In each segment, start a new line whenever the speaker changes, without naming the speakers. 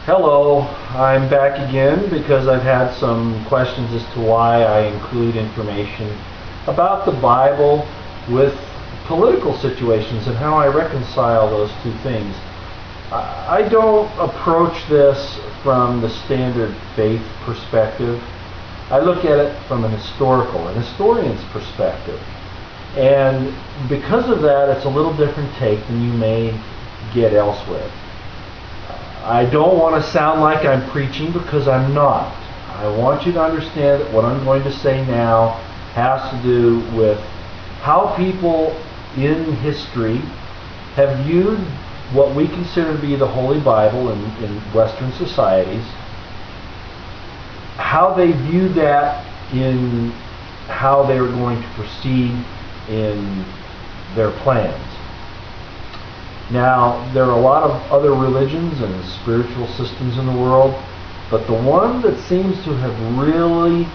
Hello, I'm back again because I've had some questions as to why I include information about the Bible with political situations and how I reconcile those two things. I don't approach this from the standard faith perspective. I look at it from an historian's perspective. And because of that, it's a little different take than you may get elsewhere. I don't want to sound like I'm preaching because I'm not. I want you to understand that what I'm going to say now has to do with how people in history have viewed what we consider to be the Holy Bible in Western societies, how they view that in how they are going to proceed in their plans. Now, there are a lot of other religions and spiritual systems in the world, but the one that seems to have really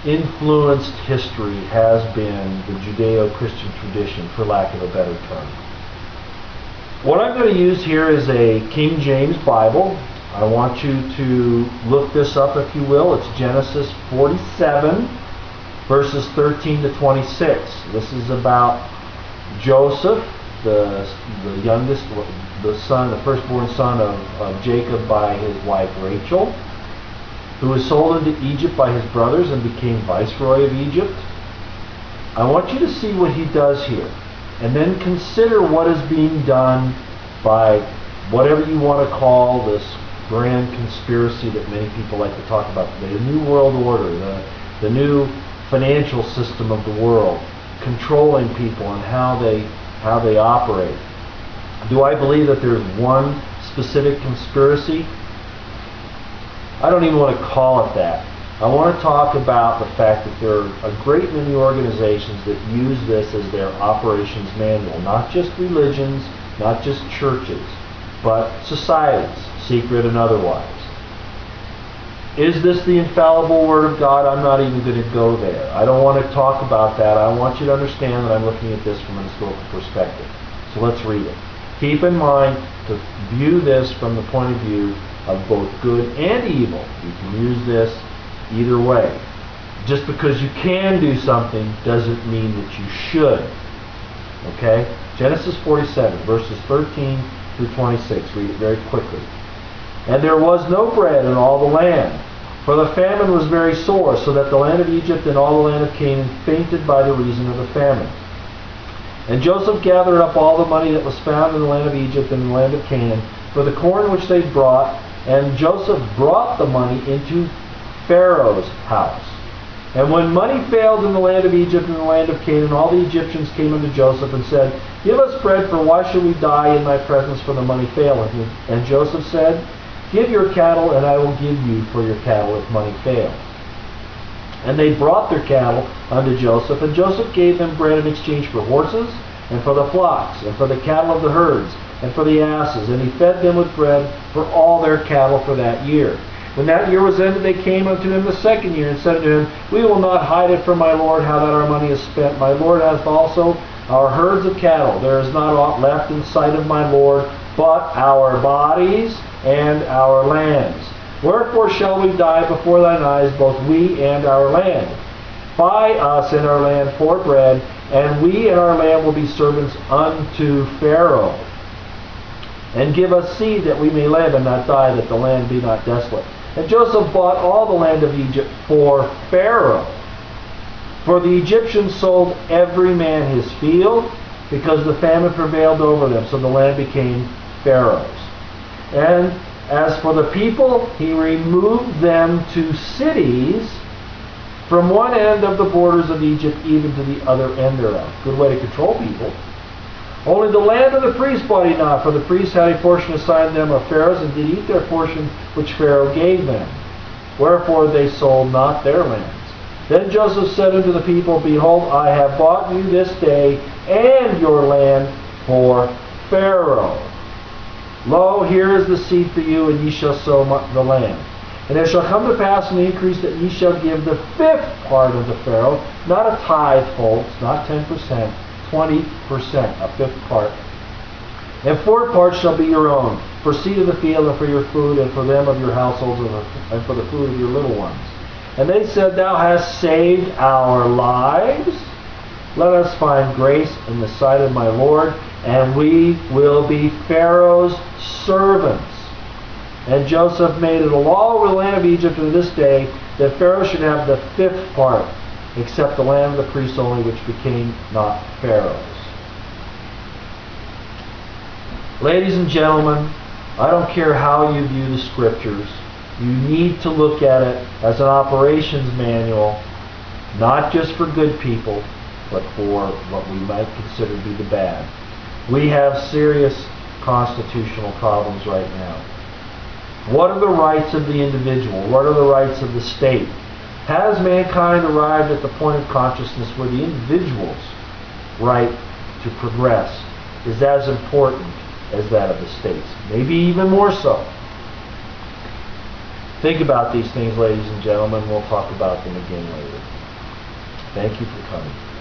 influenced history has been the Judeo-Christian tradition, for lack of a better term. What I'm going to use here is a King James Bible. I want you to look this up if you will. It's Genesis 47, verses 13 to 26. This is about Joseph, the youngest, the firstborn son of Jacob by his wife Rachel, who was sold into Egypt by his brothers and became viceroy of Egypt. I want you to see what he does here, and then consider what is being done by whatever you want to call this grand conspiracy that many people like to talk about today, the New World Order, the new financial system of the world, controlling people and how they operate. Do I believe that there's one specific conspiracy? I don't even want to call it that. I want to talk about the fact that there are a great many organizations that use this as their operations manual. Not just religions, not just churches, but societies, secret and otherwise. Is this the infallible Word of God? I'm not even going to go there. I don't want to talk about that. I want you to understand that I'm looking at this from a historical perspective. So let's read it. Keep in mind to view this from the point of view of both good and evil. You can use this either way. Just because you can do something doesn't mean that you should. Okay? Genesis 47, verses 13 through 26. Read it very quickly. And there was no bread in all the land, for the famine was very sore, so that the land of Egypt and all the land of Canaan fainted by the reason of the famine. And Joseph gathered up all the money that was found in the land of Egypt and in the land of Canaan, for the corn which they brought, and Joseph brought the money into Pharaoh's house. And when money failed in the land of Egypt and the land of Canaan, all the Egyptians came unto Joseph and said, Give us bread, for why should we die in thy presence, for the money faileth? And Joseph said, Give your cattle, and I will give you for your cattle if money fail. And they brought their cattle unto Joseph, and Joseph gave them bread in exchange for horses, and for the flocks, and for the cattle of the herds, and for the asses. And he fed them with bread for all their cattle for that year. When that year was ended, they came unto him the second year, and said unto him, We will not hide it from my Lord, how that our money is spent. My Lord hath also our herds of cattle. There is not aught left in sight of my Lord, but our bodies and our lands. Wherefore shall we die before thine eyes, both we and our land? Buy us and our land for bread, and we and our land will be servants unto Pharaoh. And give us seed that we may live and not die, that the land be not desolate. And Joseph bought all the land of Egypt for Pharaoh. For the Egyptians sold every man his field, because the famine prevailed over them, so the land became Pharaoh's. And as for the people, he removed them to cities from one end of the borders of Egypt even to the other end thereof. Good way to control people. Only the land of the priests bought he not, for the priests had a portion assigned them of Pharaoh's, and did eat their portion which Pharaoh gave them. Wherefore they sold not their lands. Then Joseph said unto the people, Behold, I have bought you this day and your land for Pharaoh. Lo, here is the seed for you, and ye shall sow the land. And it shall come to pass in the increase that ye shall give the fifth part unto Pharaoh, not a tithe, folks, not 10%, 20%, a fifth part. And 4 parts shall be your own. for seed of the field, and for your food, and for them of your households, and for the food of your little ones. And they said, Thou hast saved our lives. Let us find grace in the sight of my Lord, and we will be Pharaoh's servants. And Joseph made it a law over the land of Egypt to this day that Pharaoh should have the fifth part, except the land of the priests only, which became not Pharaoh's. Ladies and gentlemen, I don't care how you view the scriptures. You need to look at it as an operations manual, not just for good people, but for what we might consider to be the bad. We have serious constitutional problems right now. What are the rights of the individual? What are the rights of the state? Has mankind arrived at the point of consciousness where the individual's right to progress is as important as that of the state's? Maybe even more so. Think about these things, ladies and gentlemen. We'll talk about them again later. Thank you for coming.